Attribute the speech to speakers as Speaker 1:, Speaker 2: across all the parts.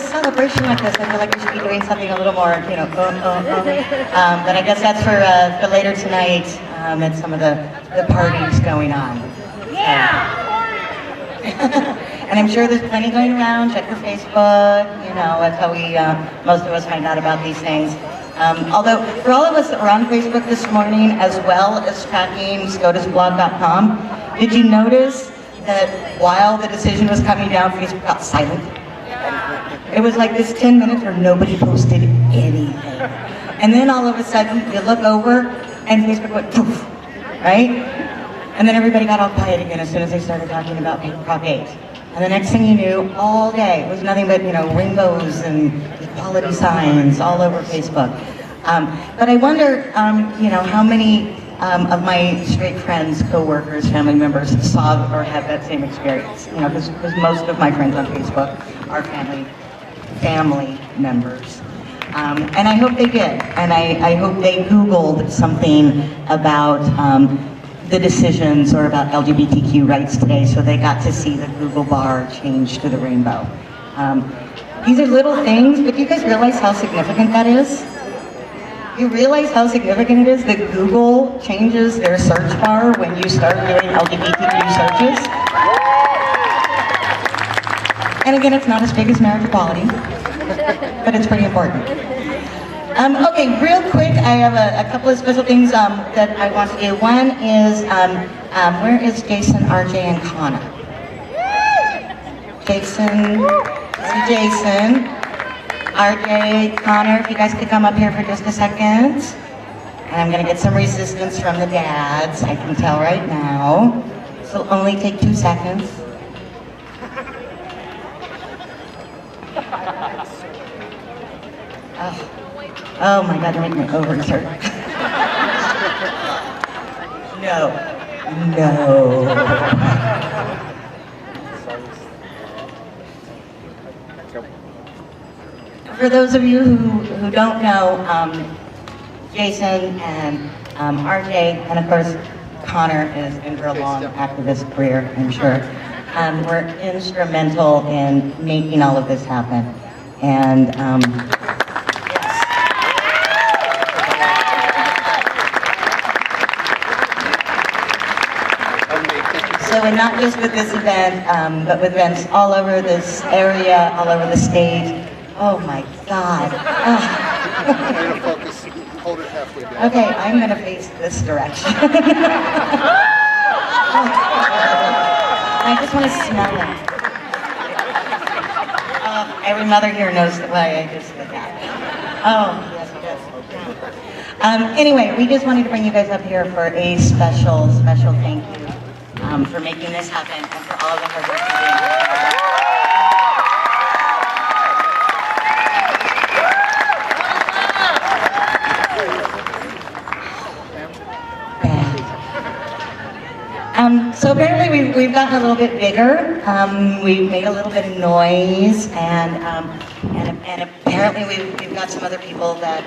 Speaker 1: celebration like this, I feel like we should be doing something a little more, but I guess that's for later tonight at some of the parties going on. Yeah! And I'm sure there's plenty going around. Check your Facebook, that's how we, most of us find out about these things. Although, for all of us that were on Facebook this morning, as well as tracking scotusblog.com, did you notice that while the decision was coming down, Facebook got silent? It was like this 10 minutes where nobody posted anything. And then all of a sudden, you look over, and Facebook went poof, right? And then everybody got all quiet again as soon as they started talking about Prop 8. And the next thing you knew, all day, it was nothing but, rainbows and equality signs all over Facebook. But I wonder, how many of my straight friends, co-workers, family members saw or had that same experience. Because most of my friends on Facebook are family members. And I hope they did. And I hope they Googled something about the decisions or about LGBTQ rights today, so they got to see the Google bar change to the rainbow. These are little things, but do you guys realize how significant that is? You realize how significant it is that Google changes their search bar when you start doing LGBTQ searches? And again, it's not as big as marriage equality, but it's pretty important. Okay, real quick, I have a couple of special things that I want to do. One is, where is Jason, RJ, and Connor? Jason, see Jason, RJ, Connor, if you guys could come up here for just a second. And I'm gonna get some resistance from the dads, I can tell right now. This will only take 2 seconds. Oh my God, you're making my ovaries hurt. No. For those of you who don't know, Jason and RJ, and of course Connor is in for a long activist career, I'm sure, were instrumental in making all of this happen. And so, and not just with this event, but with events all over this area, all over the state. Oh my God.
Speaker 2: Focus. Hold it halfway down.
Speaker 1: Okay, I'm gonna face this direction. I just want to smell it. Every mother here knows why I just did that. Oh, yes, yes. Anyway, we just wanted to bring you guys up here for a special thank you for making this happen and for all of the hard work you're doing. So apparently we've gotten a little bit bigger. We've made a little bit of noise, and apparently we've got some other people that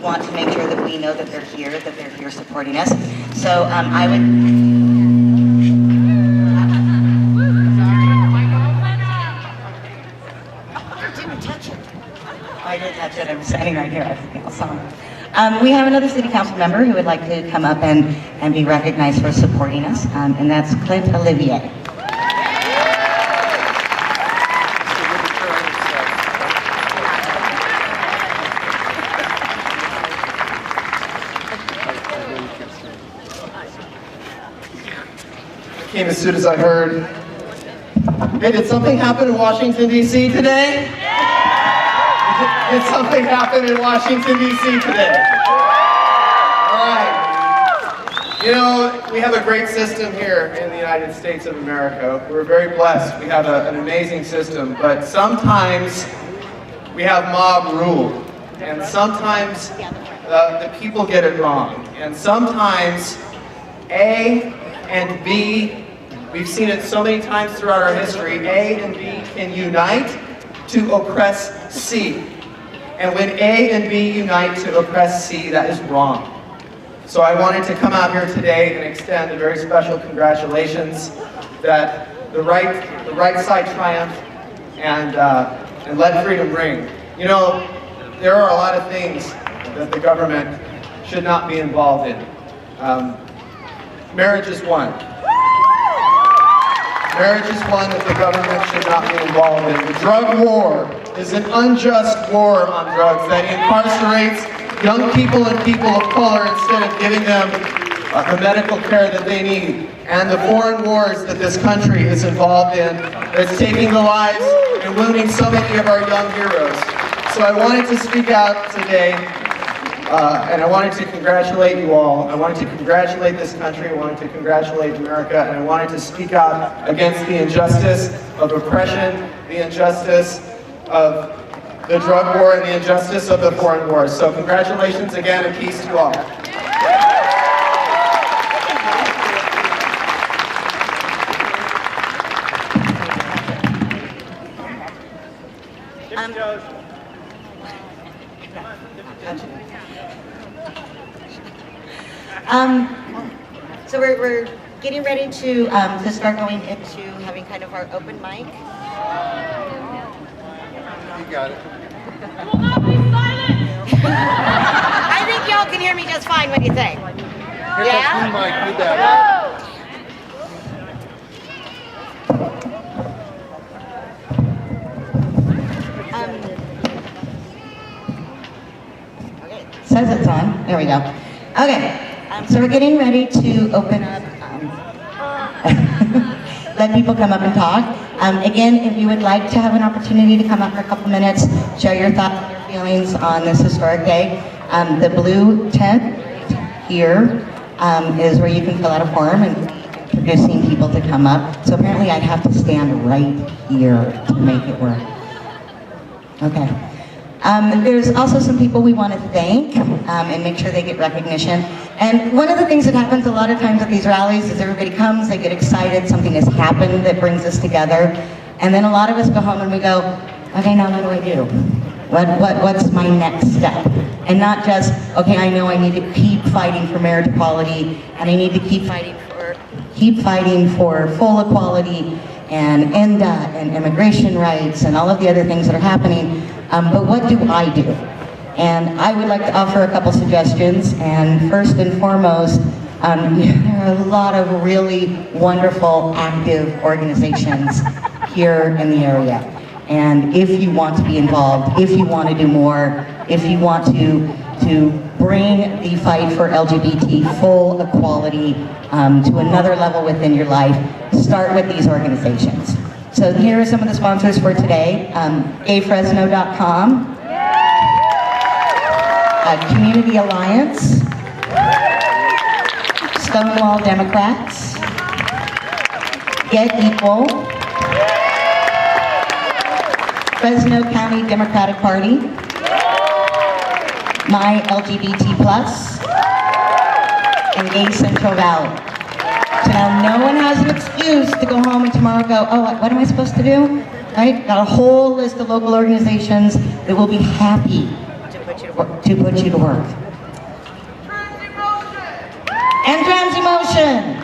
Speaker 1: want to make sure that we know that they're here supporting us. So I would. I did touch it. I'm standing right here. I think I'll saw him. We have another city council member who would like to come up and be recognized for supporting us, and that's Clint Olivier.
Speaker 3: Came as soon as I heard. Hey, did something happen in Washington, D.C. today? Did something happen in Washington, D.C. today? All right. We have a great system here in the United States of America. We're very blessed. We have an amazing system, but sometimes we have mob rule, and sometimes the people get it wrong, and sometimes A and B, we've seen it so many times throughout our history, A and B can unite to oppress C. And when A and B unite to oppress C, that is wrong. So I wanted to come out here today and extend a very special congratulations that the right side triumphed, and and let freedom ring. You know, there are a lot of things that the government should not be involved in. Marriage is one. Marriage is one that the government should not be involved in. The drug war is an unjust war on drugs that incarcerates young people and people of color instead of giving them the medical care that they need. And the foreign wars that this country is involved in that's taking the lives and wounding so many of our young heroes. So I wanted to speak out today, and I wanted to congratulate you all. I wanted to congratulate this country, I wanted to congratulate America, and I wanted to speak out against the injustice of oppression, the injustice of the drug war, and the injustice of the foreign wars. So congratulations again, and peace to all.
Speaker 1: So we're getting ready to start going into having kind of our open mic.
Speaker 3: You got it.
Speaker 2: I will not be silent!
Speaker 1: I think y'all can hear me just fine. What do you think? Yeah?
Speaker 3: Mike, do that.
Speaker 1: Okay, says it's on. There we go. Okay, so we're getting ready to open up. Let people come up and talk. Again, if you would like to have an opportunity to come up for a couple minutes, share your thoughts and your feelings on this historic day. The blue tent here is where you can fill out a form and introducing people to come up. So apparently I have to stand right here to make it work. Okay. There's also some people we want to thank and make sure they get recognition. And one of the things that happens a lot of times at these rallies is everybody comes, they get excited, something has happened that brings us together. And then a lot of us go home and we go, okay, now what do I do? What's my next step? And not just, okay, I know I need to keep fighting for marriage equality, and I need to keep fighting for full equality and ENDA and immigration rights and all of the other things that are happening. But what do I do? And I would like to offer a couple suggestions. And first and foremost, there are a lot of really wonderful, active organizations here in the area. And if you want to be involved, if you want to do more, if you want to bring the fight for LGBT full equality to another level within your life, start with these organizations. So here are some of the sponsors for today. gayfresno.com, Community Alliance, Stonewall Democrats, Get Equal, Fresno County Democratic Party, My LGBT Plus, and Gay Central Valley. So now no one has an excuse to go home and tomorrow go, oh, what am I supposed to do? Right? Got a whole list of local organizations that will be happy to put you to work. And Trans Emotion.